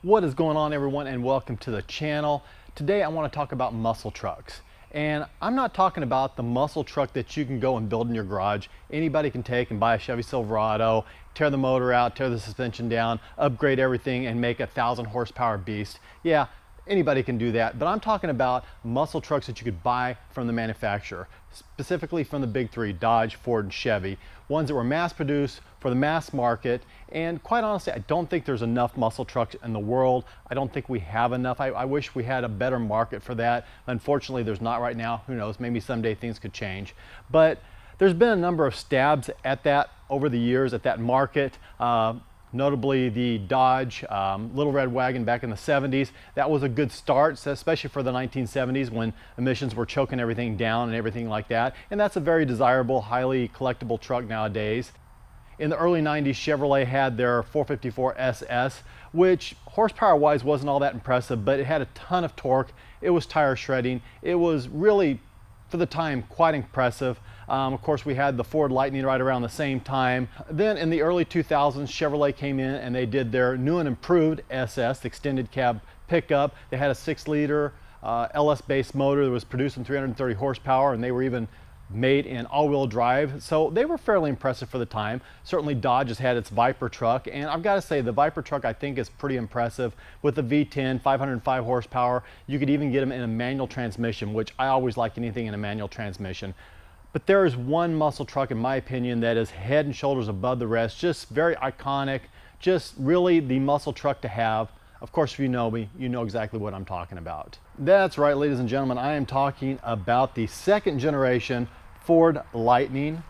What is going on, everyone, and welcome to the channel. Today I want to talk about muscle trucks. And I'm not talking about the muscle truck that you can go and build in your garage. Anybody can take and buy a Chevy Silverado, tear the motor out, tear the suspension down, upgrade everything, and make a 1,000 horsepower beast. Yeah, anybody can do that, but I'm talking about muscle trucks that you could buy from the manufacturer, specifically from the big three, Dodge, Ford, and Chevy. Ones that were mass produced for the mass market. And quite honestly, I don't think there's enough muscle trucks in the world. I don't think we have enough. I wish we had a better market for that. Unfortunately, there's not right now. Who knows, maybe someday things could change. But there's been a number of stabs at that over the years, at that market. Notably the Dodge Little Red Wagon back in the 70s. That was a good start, especially for the 1970s when emissions were choking everything down and everything like that. And that's a very desirable, highly collectible truck nowadays. In the early 90s, Chevrolet had their 454 SS, which horsepower-wise wasn't all that impressive, but it had a ton of torque. It was tire shredding. It was really, for the time, quite impressive. Of course, we had the Ford Lightning right around the same time. Then in the early 2000s, Chevrolet came in and they did their new and improved SS, the extended cab pickup. They had a 6-liter LS-based motor that was producing 330 horsepower, and they were even made in all-wheel drive. So they were fairly impressive for the time. Certainly Dodge has had its Viper truck, and I've got to say the Viper truck I think is pretty impressive with the V10, 505 horsepower. You could even get them in a manual transmission, which I always like anything in a manual transmission. But there is one muscle truck, in my opinion, that is head and shoulders above the rest. Just very iconic, just really the muscle truck to have. Of course, if you know me, you know exactly what I'm talking about. That's right, ladies and gentlemen, I am talking about the second generation Ford Lightning.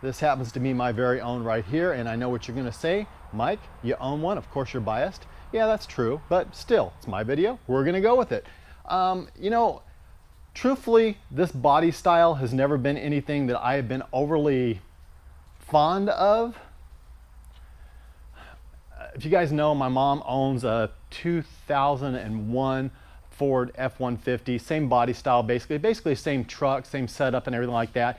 This happens to be my very own right here, and I know what you're gonna say. Mike, you own one, of course you're biased. Yeah, that's true, but still, it's my video, we're gonna go with it. You know, truthfully, this body style has never been anything that I have been overly fond of. If you guys know, my mom owns a 2001 Ford F-150, same body style, basically same truck, same setup and everything like that.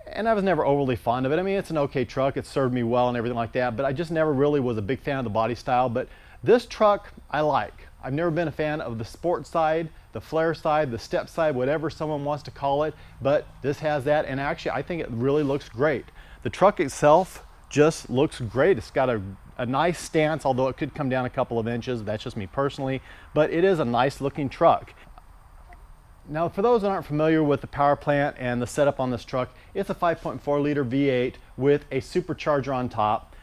And I was never overly fond of it. I mean, it's an okay truck, it served me well and everything like that, but I just never really was a big fan of the body style. But this truck I like. I've never been a fan of the sport side, the flare side, the step side, whatever someone wants to call it, but this has that, and actually I think it really looks great. The truck itself just looks great. It's got a nice stance, although it could come down a couple of inches. That's just me personally, but it is a nice looking truck. Now, for those that aren't familiar with the power plant and the setup on this truck, it's a 5.4 liter V8 with a supercharger on top.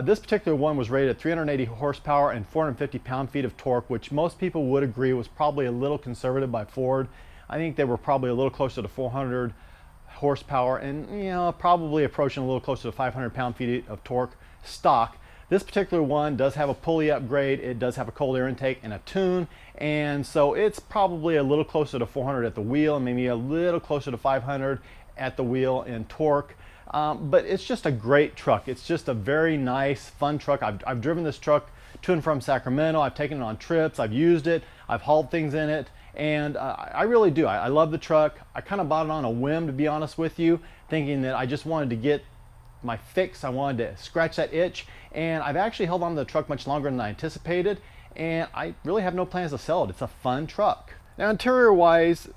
This particular one was rated at 380 horsepower and 450 pound-feet of torque, which most people would agree was probably a little conservative by Ford. I think they were probably a little closer to 400 horsepower and, you know, probably approaching a little closer to 500 pound-feet of torque stock. This particular one does have a pulley upgrade, it does have a cold air intake and a tune, and so it's probably a little closer to 400 at the wheel and maybe a little closer to 500 at the wheel in torque. But it's just a great truck. It's just a very nice, fun truck. I've driven this truck to and from Sacramento. I've taken it on trips. I've used it. I've hauled things in it. And I really do. I love the truck. I kind of bought it on a whim, to be honest with you, thinking that I just wanted to get my fix. I wanted to scratch that itch. And I've actually held on to the truck much longer than I anticipated. And I really have no plans to sell it. It's a fun truck. Now, interior-wise,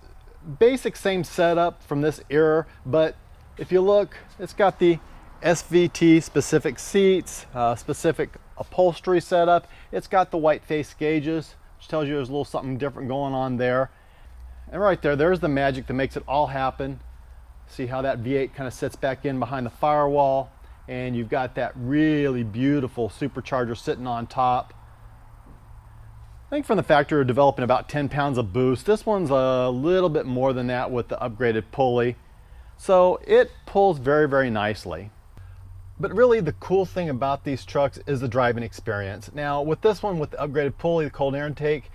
basic same setup from this era, but if you look, it's got the SVT specific seats, specific upholstery setup. It's got the white face gauges, which tells you there's a little something different going on there. And right there, there's the magic that makes it all happen. See how that V8 kind of sits back in behind the firewall, and you've got that really beautiful supercharger sitting on top. I think from the factory, we're developing about 10 pounds of boost. This one's a little bit more than that with the upgraded pulley. So it pulls very, very nicely. But really the cool thing about these trucks is the driving experience. Now with this one, with the upgraded pulley, the cold air intake,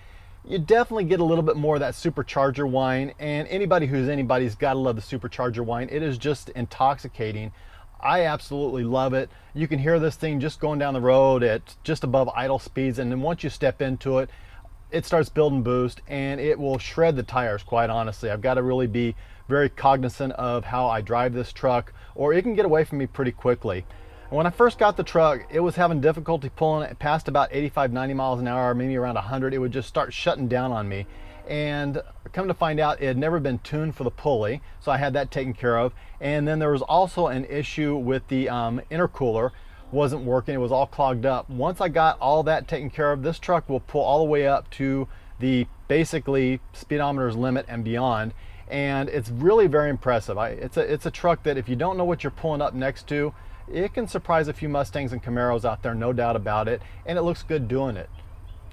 you definitely get a little bit more of that supercharger whine, and anybody who's anybody's gotta love the supercharger whine. It is just intoxicating. I absolutely love it. You can hear this thing just going down the road at just above idle speeds, and then once you step into it, it starts building boost and it will shred the tires, quite honestly. I've got to really be very cognizant of how I drive this truck, or it can get away from me pretty quickly. When I first got the truck, it was having difficulty pulling it past about 85, 90 miles an hour, maybe around 100. It would just start shutting down on me. And come to find out, it had never been tuned for the pulley, so I had that taken care of. And then there was also an issue with the intercooler. Wasn't working, it was all clogged up. Once I got all that taken care of, this truck will pull all the way up to the basically speedometer's limit and beyond. And it's really very impressive. It's a truck that if you don't know what you're pulling up next to, it can surprise a few Mustangs and Camaros out there, no doubt about it, and it looks good doing it.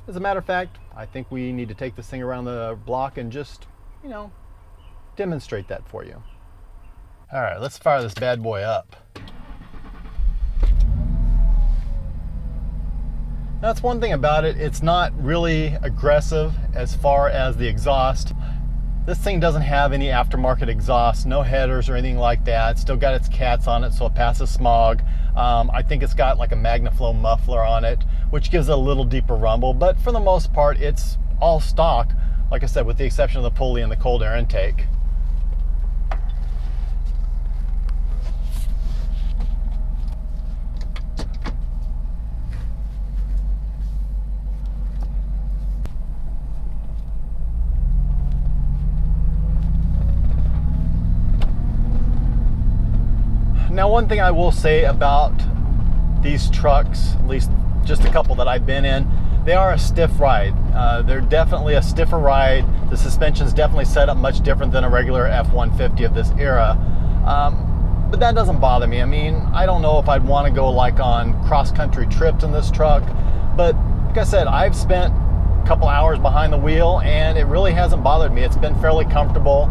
As a matter of fact, I think we need to take this thing around the block and just, you know, demonstrate that for you. All right, let's fire this bad boy up. That's one thing about it, it's not really aggressive as far as the exhaust. This thing doesn't have any aftermarket exhaust, no headers or anything like that. It's still got its cats on it, so it passes smog. I think it's got like a MagnaFlow muffler on it, which gives it a little deeper rumble, but for the most part, it's all stock, like I said, with the exception of the pulley and the cold air intake. Now, one thing I will say about these trucks, at least just a couple that I've been in, they are a stiff ride. They're definitely a stiffer ride. The suspension's definitely set up much different than a regular F-150 of this era. But that doesn't bother me. I mean, I don't know if I'd want to go like on cross-country trips in this truck, but like I said, I've spent a couple hours behind the wheel and it really hasn't bothered me. It's been fairly comfortable.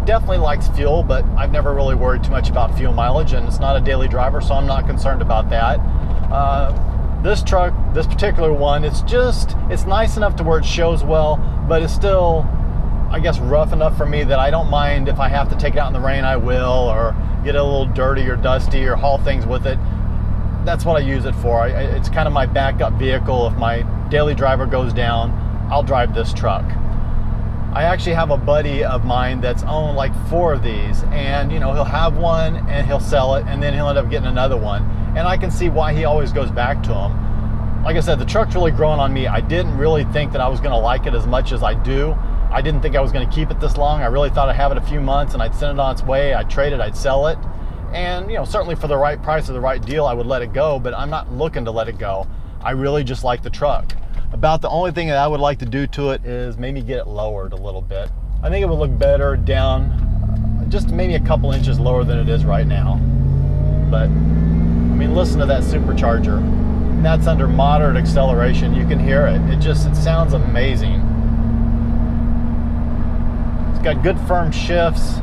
Definitely likes fuel, but I've never really worried too much about fuel mileage, and it's not a daily driver, so I'm not concerned about that. This truck, this particular one, it's nice enough to where it shows well, but it's still, I guess, rough enough for me that I don't mind if I have to take it out in the rain, I will, or get it a little dirty or dusty or haul things with it. That's what I use it for. It's kind of my backup vehicle. If my daily driver goes down, I'll drive this truck. I actually have a buddy of mine that's owned like 4 of these, and you know, he'll have one and he'll sell it and then he'll end up getting another one, and I can see why he always goes back to them. Like I said, the truck's really grown on me. I didn't really think that I was going to like it as much as I do. I didn't think I was going to keep it this long. I really thought I'd have it a few months and I'd send it on its way, I'd trade it, I'd sell it, and you know, certainly for the right price or the right deal I would let it go, but I'm not looking to let it go. I really just like the truck. About the only thing that I would like to do to it is maybe get it lowered a little bit. I think it would look better down just maybe a couple inches lower than it is right now. But I mean, listen to that supercharger. And that's under moderate acceleration. You can hear it. It sounds amazing. It's got good firm shifts.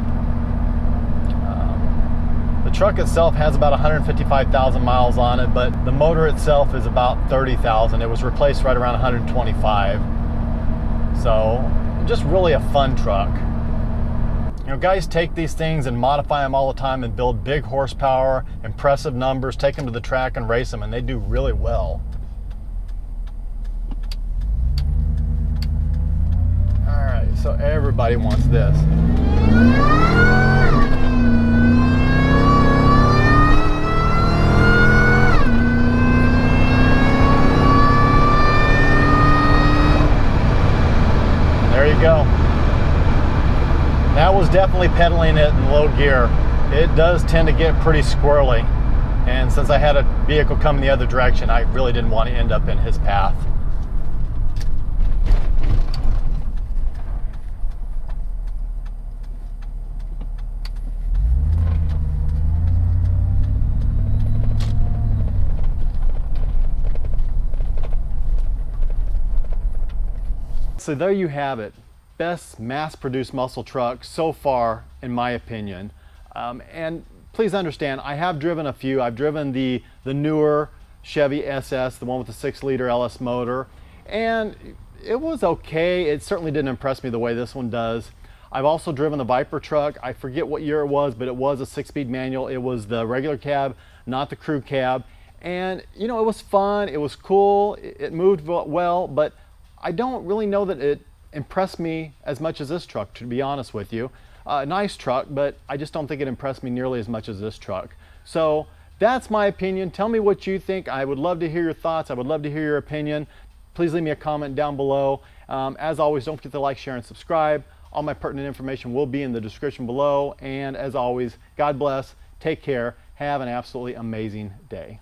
The truck itself has about 155,000 miles on it, but the motor itself is about 30,000. It was replaced right around 125. So just really a fun truck. You know, guys take these things and modify them all the time and build big horsepower, impressive numbers, take them to the track and race them, and they do really well. All right, so everybody wants this. There you go. That was definitely pedaling it in low gear. It does tend to get pretty squirrely, and since I had a vehicle coming the other direction, I really didn't want to end up in his path. So there you have it. Best mass-produced muscle truck so far, in my opinion. And please understand, I have driven a few. I've driven the newer Chevy SS, the one with the 6-liter LS motor, and it was okay. It certainly didn't impress me the way this one does. I've also driven the Viper truck. I forget what year it was, but it was a 6-speed manual. It was the regular cab, not the crew cab. And you know, it was fun, it was cool, it moved well, but I don't really know that it impressed me as much as this truck, to be honest with you. Nice truck, but I just don't think it impressed me nearly as much as this truck. So that's my opinion. Tell me what you think. I would love to hear your thoughts. I would love to hear your opinion. Please leave me a comment down below. As always, don't forget to like, share, and subscribe. All my pertinent information will be in the description below. And as always, God bless, take care, have an absolutely amazing day.